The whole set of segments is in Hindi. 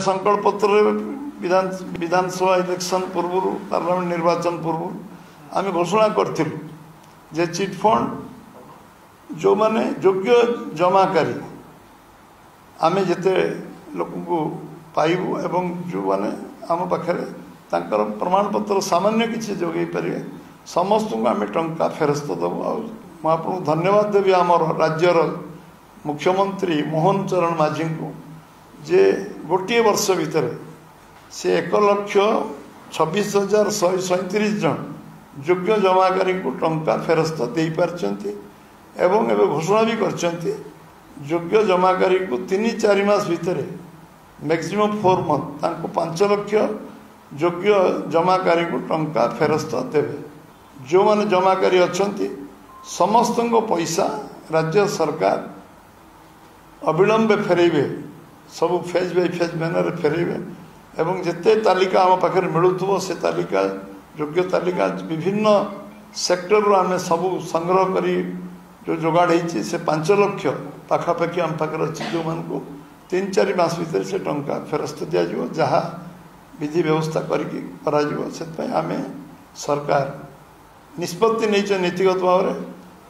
संकल्प पत्र विधानसभा इलेक्शन पूर्व पार्लियामेंट निर्वाचन पूर्व आम घोषणा करूँ जे चिटफंड जो माने योग्य जमाकारी आम जिते लोक पाइबू एवं जो माने आम पाखे प्रमाण पत्र सामान्य किसी जोगे पारे समस्त को आम टंका फेरस्त देवु। आपको धन्यवाद देवी आमर राज्यर मुख्यमंत्री मोहन चरण माझी को जे गोटे वर्ष भितर से 1,26,137 जन योग्य जमाकारी को टंका फेरस्त दे पारछंती एवं एवं घोषणा भी करछंती योग्य जमाकारी को 3-4 मास भितर मैक्सिमम 4 मंथ तांको 5 लाख योग्य जमाकारी को टंका फेरस्त देवे। जो माने जमाकारी अछंती समस्त को पैसा राज्य सरकार अविलंब फेरेबे सब फेज बाय फेज मैनर फेरेबे एवं जिते तालिका आम पाखे मिलुव से तालिका योग्य तालिका विभिन्न सेक्टर आम सब संग्रह करी जो जोगाड़ होती से 5 लाख पाखापाखि आम पाखे अच्छी जो मान को 3-4 मास भीतर से टंका फेरस्त दिज्व जहाँ विधि व्यवस्था करें सरकार निष्पत्ति नहीं नीतिगत भाव में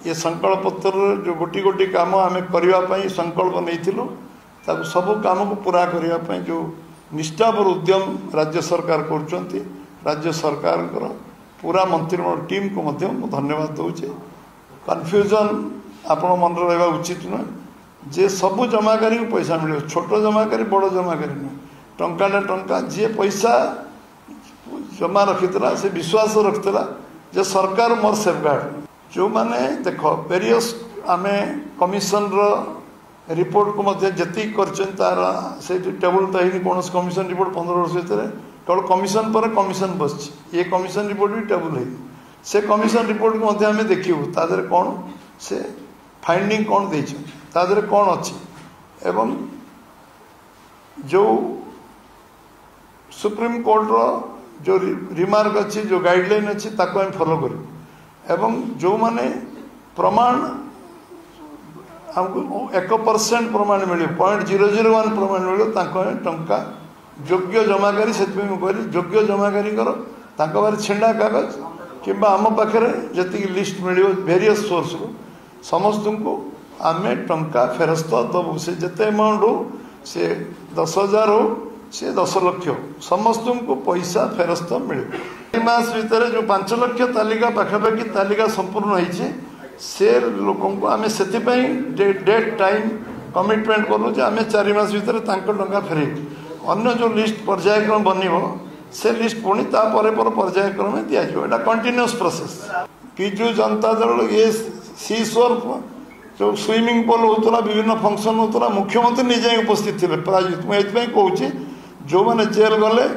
ये संकल्प पत्र जो गोटी गोटी काम आम करने संकल्प नहीं सब काम को पूरा करने जो निष्ठापर उद्यम राज्य सरकार कर राज्य सरकार पूरा मंत्रिमंडल टीम को मध्य धन्यवाद दूचे। कन्फ्यूजन आपण मन रहा उचित नुह जे सबू जमाकारी को पैसा मिले छोट जमाकारी बड़ जमाकारी नुह टंका टंका जी पैसा जमा रखीला से विश्वास रखीला जे सरकार मोर सेफगार्ड जो माने देख वेरियस आम कमिशन रिपोर्ट को मध्य जी कर टेबुल तो कौन कमिशन रिपोर्ट 15 वर्ष भितर केवल कमिशन पर कमिशन बस ये कमिशन रिपोर्ट भी टेबुल है से कमिशन रिपोर्ट को मध्य आम देखू तादर कौन से फाइंडिंग कौन देर कौन अच्छी एवं जो सुप्रीम कोर्ट रो जो रिमार्क अच्छी जो गाइडलाइन अच्छी ताको हम फॉलो करूँ एवं जो माने प्रमाण हमको 1% प्रमाण मिले 0.001 प्रमाण मिले टंका योग्य जमाकारी से योग्य जमाकारी बारे छिंडा कागज कि आम पाखे जी लिस्ट मिले वेरियस सोर्स रू समस्त को आम टंका फेरस्त दबू से जिते अमाउंट हो से 10,000 हो से 10 लाख समस्त को पैसा फेरस्त मिले मास भितर जो 5 लाख तालिका पाखापाखि तालिका संपूर्ण होती से लोक को आम से डेट टाइम कमिटमेंट करूँ आम 4 मास भितर टंका फेरे अन्य जो लिस्ट पर्यायक्रम बनब से लिस्ट पुणी पर्यायक्रम दिज्व कंटिन्यूअस प्रोसेस विजु जनता दल ये सीश्वर जो स्विमिंग पूल होता विभिन्न फंक्शन होता मुख्यमंत्री निजे उपस्थित थे प्रायोजित मुझे कहूँ जो मैंने जेल गले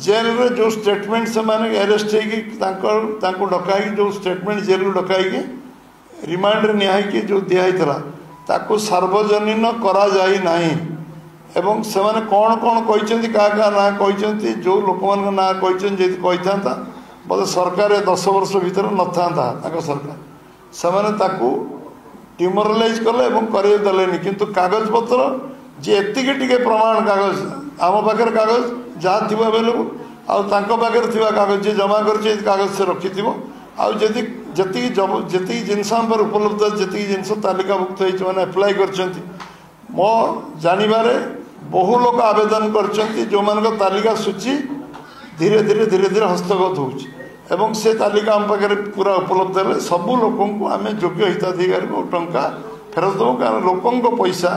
जेल रे जो स्टेटमेंट से माने अरेस्ट हो डकाई जो स्टेटमेंट जेल डकाई रिमांड निहाई जो दिखाई ताको सार्वजनीन करा जाई नहीं एवं से माने कौन कौन कहते क्या ना कहते जो लोक मान ना कहता बोले सरकार 10 वर्ष भीतर न था सरकार से डिमोरालाइज कले करदेनि किंतु कागज पत्र जी एति प्रमाण कागज आम पाखे कागज जहाँ थी अवेलेबल आगे कागज जी जमा कर कागज से रखी जी जिनस उपलब्ध जी जिनस तालिकाभुक्त होने अप्लाई कर मो जानवे बहु लोग आवेदन कर जो मान तालिका सूची धीरे धीरे धीरे धीरे हस्तगत हो से तालिका आम पाखे पूरा उपलब्ध है सबू लोक आम योग्य हिताधिकारी को टंका फेरत देव कारण लोकों पैसा